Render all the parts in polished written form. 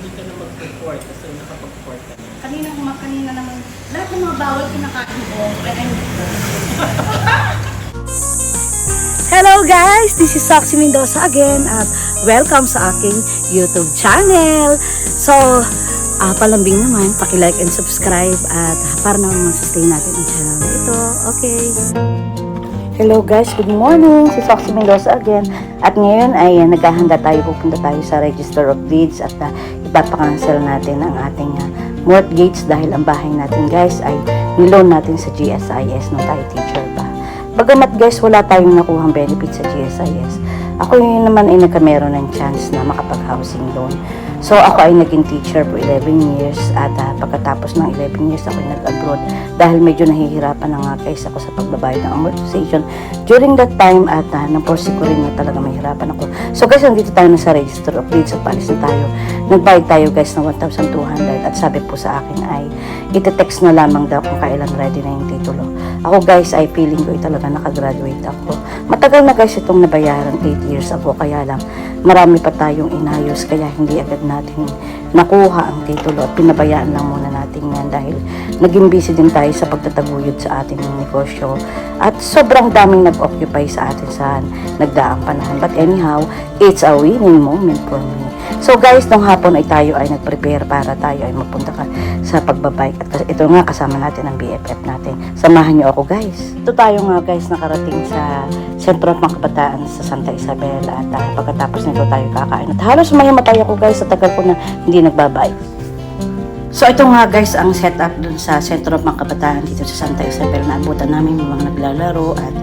hindi ka na mag-report kasi nakapag-report ka na. Kanina naman, lahat ng mga bawal kinakain ko. Kaya hindi ko. Hello guys! This is Soxy Mendoza again at welcome sa aking YouTube channel. So, palambing naman, paki-like and subscribe at para naman sustain natin ang channel na ito. Okay. Hello guys, good morning. Si Soxy Mendoza again. At ngayon ay naghahanda tayo, pupunta tayo sa Register of Deeds at ipapakancel natin ang ating mortgage dahil ang bahay natin guys ay niloan natin sa GSIS nung tayo teacher pa. Bagamat guys, wala tayong nakuhang benefit sa GSIS. Ako yun naman ay nagkameron ng chance na makapag-housing loan. So ako ay naging teacher for 11 years at pagkatapos ng 11 years ako ay nag-abroad dahil medyo nahihirapan na nga guys ako sa pagbabayad ng amortization during that time at naporsi ko rin na talaga mahirapan ako. So guys, nandito tayo na sa Register of Deeds at paalis na tayo. Nagbayad tayo guys ng 1,200 at sabi po sa akin ay iti-text na lamang daw kung kailan ready na yung titulo. Ako guys ay feeling ko ay talaga nakagraduate ako. Matagal na guys itong nabayaran, 8 years ako, kaya lang marami pa tayong inayos kaya hindi agad natin nakuha ang titulo at pinabayaan lang muna natin yan dahil naging busy din tayo sa pagtataguyod sa ating negosyo at sobrang daming nag-occupy sa atin sa nagdaang panahon. But anyhow, it's a winning moment for me. So guys, nung hapon ay tayo ay nag-prepare para tayo ay mapunta sa pagbabike at ito nga kasama natin ang BFF natin. Samahan niyo ako guys. Ito tayo nga guys nakarating sa Sentro ng Kabataan sa Santa Isabel at pagkatapos nito tayo kakain. At halos mahimatay ako guys sa tagal ko na hindi nagbabike. So ito nga guys ang setup dun sa Sentro ng Kabataan dito sa Santa Isabel na abutan namin yung mga naglalaro at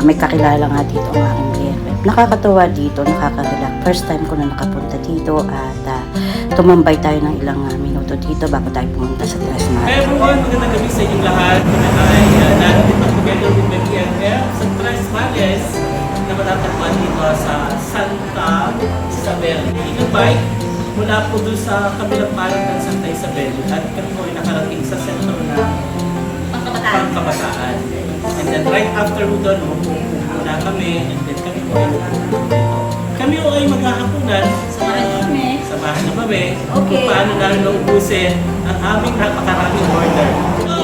may kakilala nga dito ang aking BFF. Nakakatuwa dito, nakaka-relax. First time ko na nakapunta dito at tumambay tayo ng ilang minuto dito bago tayo pumunta sa Tres Marias. Hey everyone, magandang gabi sa inyong lahat. Ay nandito together with my BFF sa Tres Marias na matatagpuan dito sa Santa Isabel. Inabike mula po doon sa kabilang palang ng Santa Isabel at kami po ay nakarating sa sentro ng Pangkabataan. And then right after doon, muna kami and then kami po ay dito. Kami po ay maghahapunan sa bahay na kami. Okay. Kung paano namin naubusin ang aming napakaraming order. So,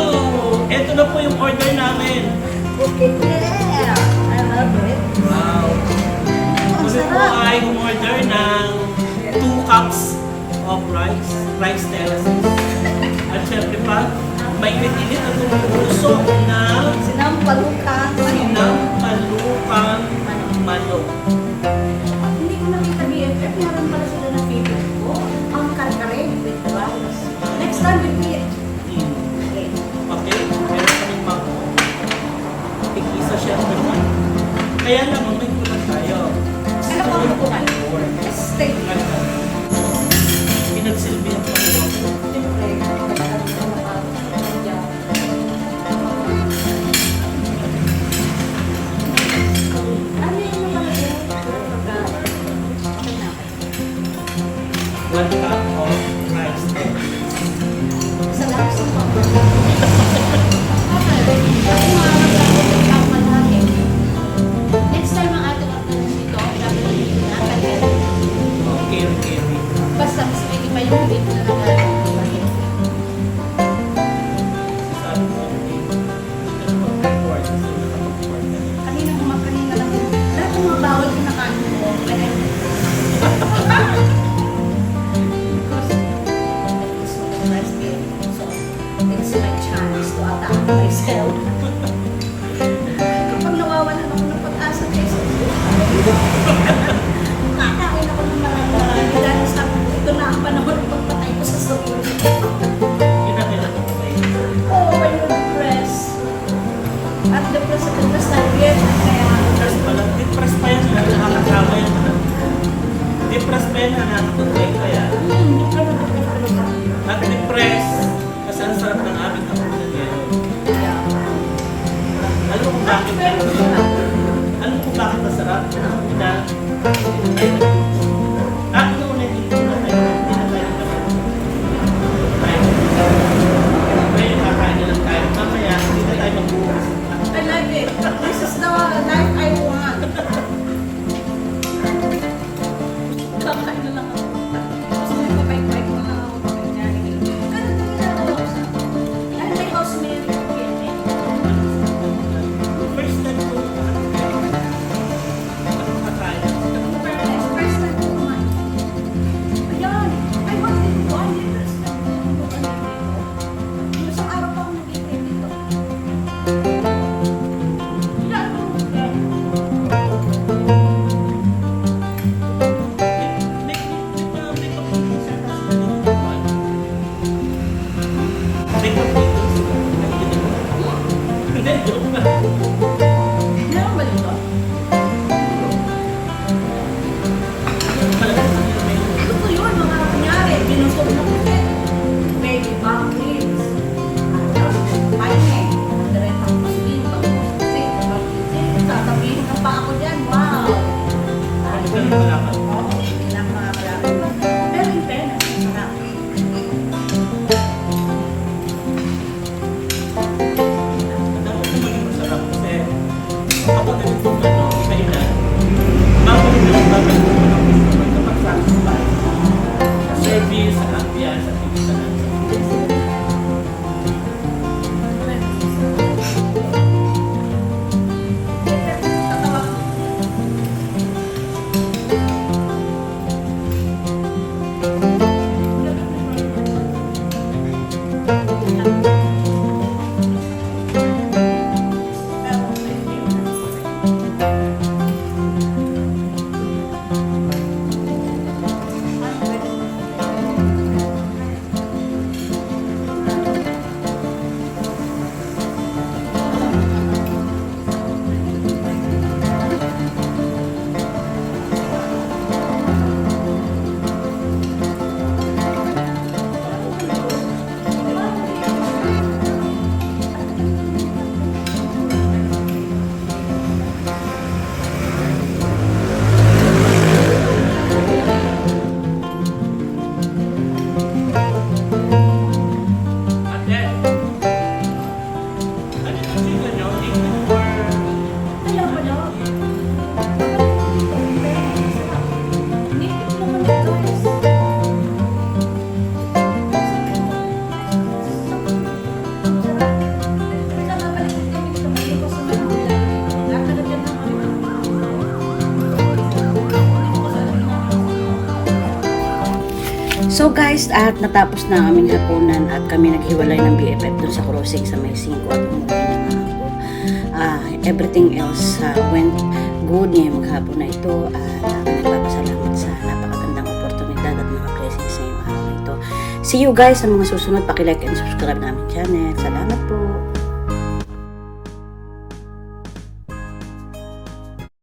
eto na po yung order namin. Yeah, I love it. Wow. Kami po ay umorder ng 2 cups of rice terraces. At syempre pa, may init at tumutusok na Sinampalukan. manok. Hindi ko nakita BFF. Meron pala sila na favorite ko. Ang karkare with rice. Next time with me. Okay. Okay, meron kaming mango. Tig-isa syempre pa. Kaya lang, may kulang tayo. Ano po ang kumain? Steak. Pinagsilbi ang pangulang. Siyempre. Ano yung nakalagay? Okay na. 1 cup of rice. Sa lahat sa mga. Next time ang ating order dito, ilagay na kaya. Okay. Basta mas may iba yung video na nagagawa. Sabi ko, hindi ka na mag-report kasi nakapag-report ka na. Kanina lang. Lahat ng mga bawal kinakain ko. Kaya because it's so nice being so it's my chance to attack myself. Kapag nawawalan ako ng pag-asa guys, kakain ako ng marami. Dahil sabi ko, ito na ang panahon ng pagpatay ko sa sarili. Kinakailan ko kayo. Oo, when you're depressed. At depressed na yun. Kaya, Depressed pala. Depressed pa yan. Nakakasama yan. Depressed pa yan. Nakakatutay pa yan. hindi ka na ka. At depressed. Kasi ang sarap ng aming kapunan ngayon. Alam mo kung bakit Alam mo kung bakit masarap? Na ano na dito na tayo. Hindi na tayo ngayon kakain na lang tayo. Mamaya, hindi na tayo magbukas. I like it. This is the life I want. Kakain na lang ako. Gusto mo yung kapay-pay ko service, sa ambience, at hindi sa So guys, at natapos na ang aming hapunan at kami naghiwalay ng BFF dun sa crossing sa may 5 at umuwi naman ako. Everything else went good ngayong maghapon na ito at nagpapasalamat sa napakagandang oportunidad at mga blessings sa ngayong araw na ito. See you guys sa mga susunod. Paki-like and subscribe na aming channel. Salamat po!